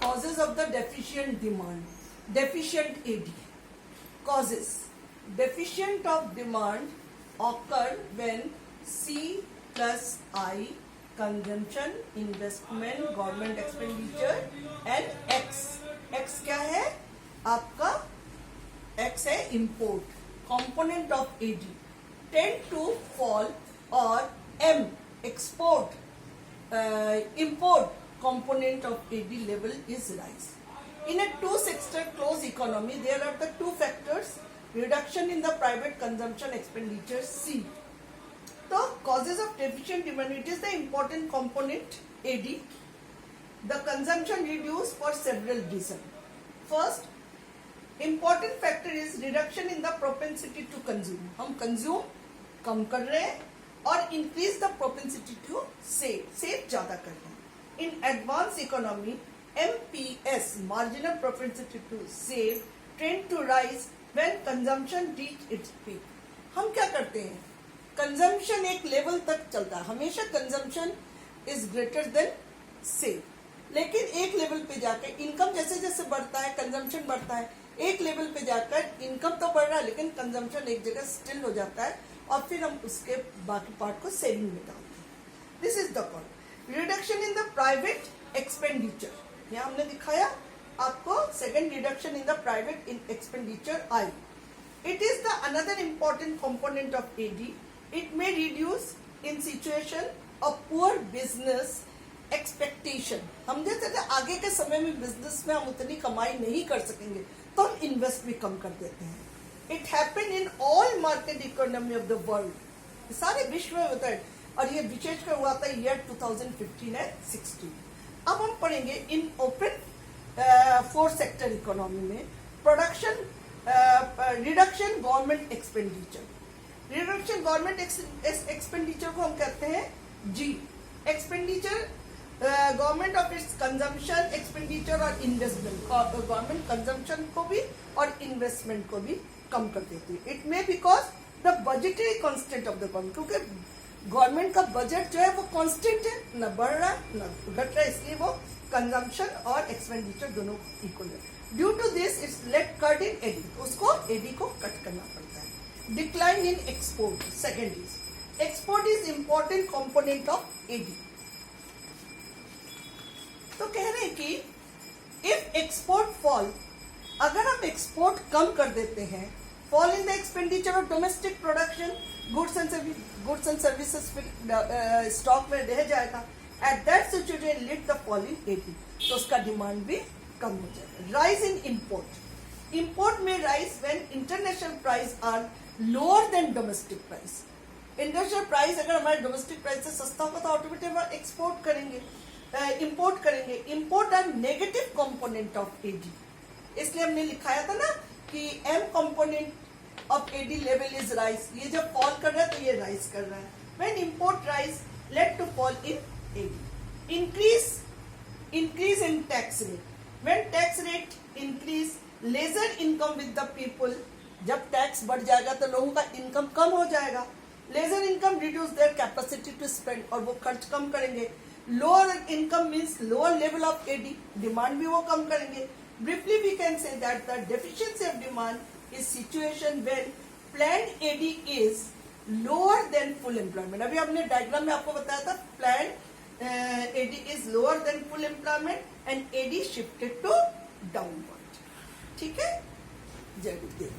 Causes of the deficient demand, deficient AD. Causes. Deficient of demand occur when C plus I, consumption, investment, government expenditure and X. X क्या है आपका? X है import, component of AD, tend to fall, or M, export, import component of AD level is rise. In a two-sector closed economy, there are the two factors: reduction in the private consumption expenditure C. The causes of deficient demand, it is the important component AD. The consumption reduced for several reasons. First, important factor is reduction in the propensity to consume. हम consume कम कर रहे हैं और increase the propensity to save ज़्यादा कर रहे हैं. In advanced economy, MPS, marginal propensity to save, tend to rise when consumption reach its peak. हम क्या करते हैं? Consumption एक लेवल तक चलता है, हमेशा consumption is greater than save. लेकिन एक लेवल पे जाकर इनकम जैसे जैसे बढ़ता है, कंजम्पशन बढ़ता है, एक लेवल पे जाकर इनकम तो बढ़ रहा है लेकिन कंजम्पशन एक जगह स्टिल हो जाता है और फिर हम उसके बाकी पार्ट को सेविंग में डालते हैं. This is the call reduction in the private expenditure. यहाँ हमने दिखाया आपको second reduction in the private expenditure आई. It is the another important component of AD. It may reduce in situation of poor business expectation. हम जैसे आगे के समय में बिजनेस में हम उतनी कमाई नहीं कर सकेंगे तो हम इन्वेस्ट भी कम कर देते हैं. It happen in all market economy of the world. सारे विश्व में होता है और ये विशेषकर हुआ था ईयर 2015 एंड 16. अब हम पढ़ेंगे इन ओपन फोर सेक्टर इकोनॉमी में production reduction government expenditure. Reduction government expenditure को हम कहते हैं जी. Expenditure government of its consumption expenditure और इन्वेस्टमेंट. गवर्नमेंट कंजम्पशन को भी और इन्वेस्टमेंट को भी कम कर देती है. It may because the budgetary constant of the government, क्योंकि गवर्नमेंट का बजट जो है वो कांस्टेंट है, न बढ़ रहा न घट रहा है, इसलिए वो कंजम्पशन और एक्सपेंडिचर दोनों इक्वल है. Due to this it's let cut in AD, उसको एडी को कट करना पड़ता है. Decline in export. Second is export is important component of AD. तो कह रहे हैं कि इफ एक्सपोर्ट फॉल, अगर हम एक्सपोर्ट कम कर देते हैं, fall in the expenditure of domestic production, goods and services stock में रह जाएगा. At that situation lead the fall in AD, तो उसका डिमांड भी कम हो जाएगा. Rise in import. इंपोर्ट में rise when international price are lower than domestic price. International price अगर हमारे डोमेस्टिक प्राइस से सस्ता होगा तो ऑटोमेटिक हम एक्सपोर्ट करेंगे, इंपोर्ट करेंगे. Import are negative component of AD. इसलिए हमने लिखाया था ना कि M component of AD level is rise. ये जब फॉल कर रहा है तो ये राइज कर रहा है. When import rise led to fall in AD. Increase in tax rate. When tax rate increase lesser income with the people. जब टैक्स बढ़ जाएगा तो लोगों का इनकम कम हो जाएगा. Lesser income reduce their capacity to spend, और वो खर्च कम करेंगे. Lower income means lower level of AD, demand भी वो कम करेंगे. Briefly, we can say that the deficiency of demand is situation when planned AD is lower than full employment. अभी हमने डायग्राम में आपको बताया था planned AD is lower than full employment and AD shifted to downward. ठीक है, जय गुरुदेव.